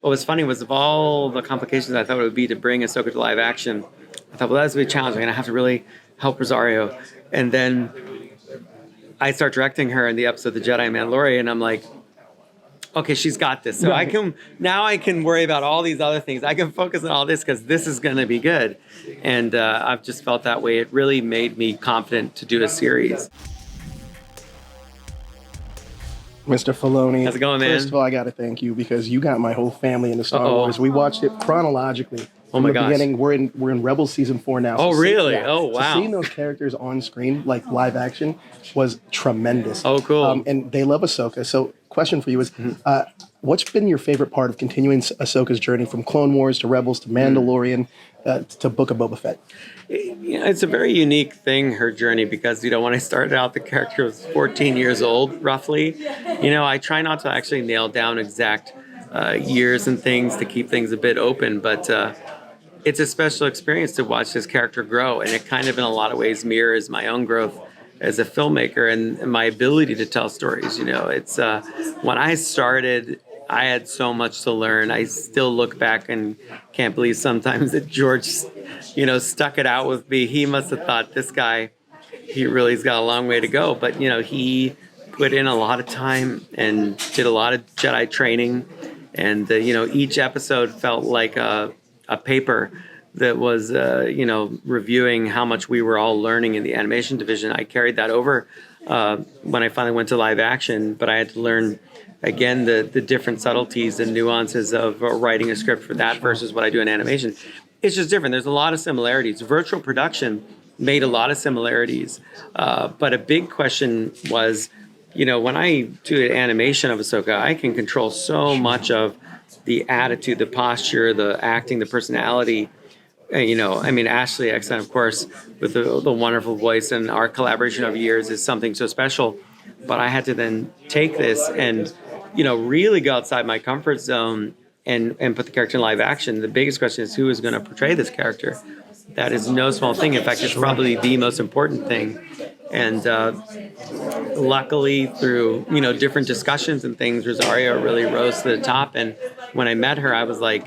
what was funny was of all the complications I thought it would be to bring Ahsoka to live action, I thought, well, that's going to be challenging. I'm going to have to really help Rosario. And then I start directing her in the episode The Jedi and Mandalorian, and I'm like, okay, she's got this. So I can worry about all these other things. I can focus on all this because this is going to be good. And I've just felt that way. It really made me confident to do a series. Mr. Filoni, how's it going, man? First of all, I got to thank you because you got my whole family into Star Wars. We watched it chronologically. Oh my gosh. Beginning, we're in Rebels season 4 now. Oh, really? Oh, wow. So seeing those characters on screen, like live action, was tremendous. Oh, cool. And they love Ahsoka. So, question for you is, what's been your favorite part of continuing Ahsoka's journey from Clone Wars to Rebels to Mandalorian to Book of Boba Fett? It's a very unique thing, her journey, because, when I started out, the character was 14 years old, roughly. I try not to actually nail down exact years and things to keep things a bit open, but it's a special experience to watch this character grow, and it kind of, in a lot of ways, mirrors my own growth as a filmmaker and my ability to tell stories. It's when I started, I had so much to learn. I still look back and can't believe sometimes that George, stuck it out with me. He must have thought, this guy, he really's got a long way to go. But, he put in a lot of time and did a lot of Jedi training. And, each episode felt like a paper that was, reviewing how much we were all learning in the animation division. I carried that over when I finally went to live action, but I had to learn, again, the different subtleties and nuances of writing a script for that versus what I do in animation. It's just different. There's a lot of similarities. Virtual production made a lot of similarities, but a big question was, when I do an animation of Ahsoka, I can control so much of the attitude, the posture, the acting, the personality. Ashley Eckstein, of course, with the wonderful voice, and our collaboration over years is something so special. But I had to then take this and, really go outside my comfort zone and put the character in live action. The biggest question is, who is going to portray this character? That is no small thing. In fact, it's probably the most important thing. And luckily, through different discussions and things, Rosario really rose to the top. And when I met her, I was like,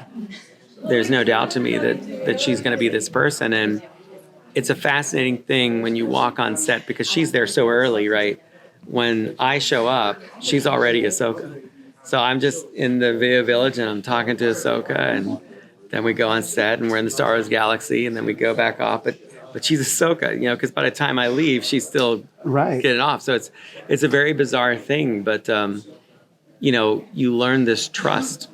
there's no doubt to me that she's going to be this person. And it's a fascinating thing when you walk on set, because she's there so early, right? When I show up, she's already Ahsoka. So I'm just in the Via Village and I'm talking to Ahsoka, and then we go on set and we're in the Star Wars galaxy, and then we go back off. But she's Ahsoka, because by the time I leave, she's still getting off. So it's a very bizarre thing, but you learn this trust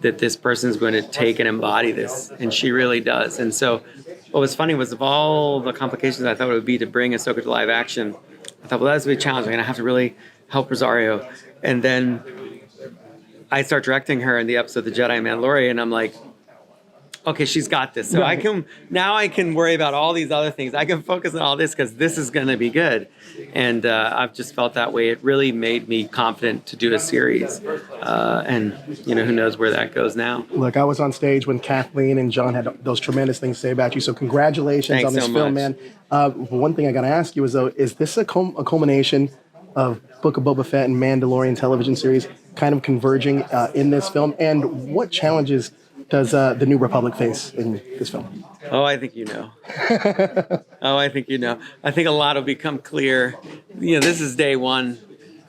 that this person's going to take and embody this, and she really does. And so what was funny was, of all the complications I thought it would be to bring Ahsoka to live action, I thought, well, that's going to be challenging. I'm going to have to really help Rosario. And then I start directing her in the episode The Jedi and Mandalorian, and I'm like, okay, she's got this. So I can worry about all these other things. I can focus on all this because this is going to be good. And I've just felt that way. It really made me confident to do a series. And, who knows where that goes now. Look, I was on stage when Kathleen and John had those tremendous things to say about you. So congratulations Thanks on this so film, much. man. One thing I got to ask you is, though, is this a culmination of Book of Boba Fett and Mandalorian television series kind of converging in this film? And what challenges does the New Republic face in this film? Oh, I think you know. I think a lot will become clear. This is day one,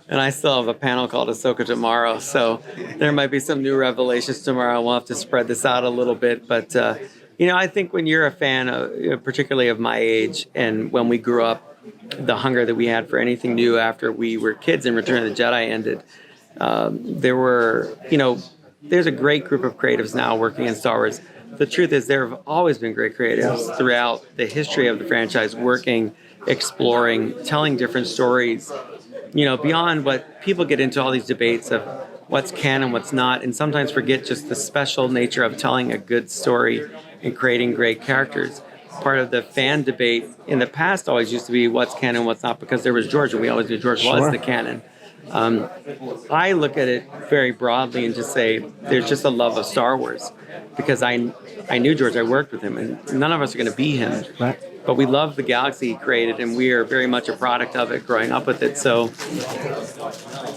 and I still have a panel called Ahsoka tomorrow, so there might be some new revelations tomorrow. We'll have to spread this out a little bit, but I think when you're a fan, particularly of my age, and when we grew up, the hunger that we had for anything new after we were kids and Return of the Jedi ended, there's a great group of creatives now working in Star Wars. The truth is, there have always been great creatives throughout the history of the franchise, working, exploring, telling different stories, beyond what people get into all these debates of what's canon, what's not, and sometimes forget just the special nature of telling a good story and creating great characters. Part of the fan debate in the past always used to be what's canon, what's not, because there was George, and we always knew George was the canon. I look at it very broadly and just say there's just a love of Star Wars, because I knew George, I worked with him, and none of us are going to be him. Right. But we love the galaxy he created, and we are very much a product of it, growing up with it. So,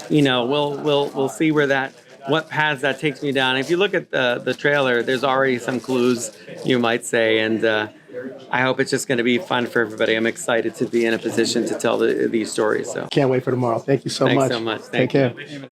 we'll see where that what paths that takes me down. If you look at the trailer, there's already some clues, you might say, and I hope it's just going to be fun for everybody. I'm excited to be in a position to tell these stories. So Can't wait for tomorrow. Thank you so thanks much. so much. Take Thank you. care.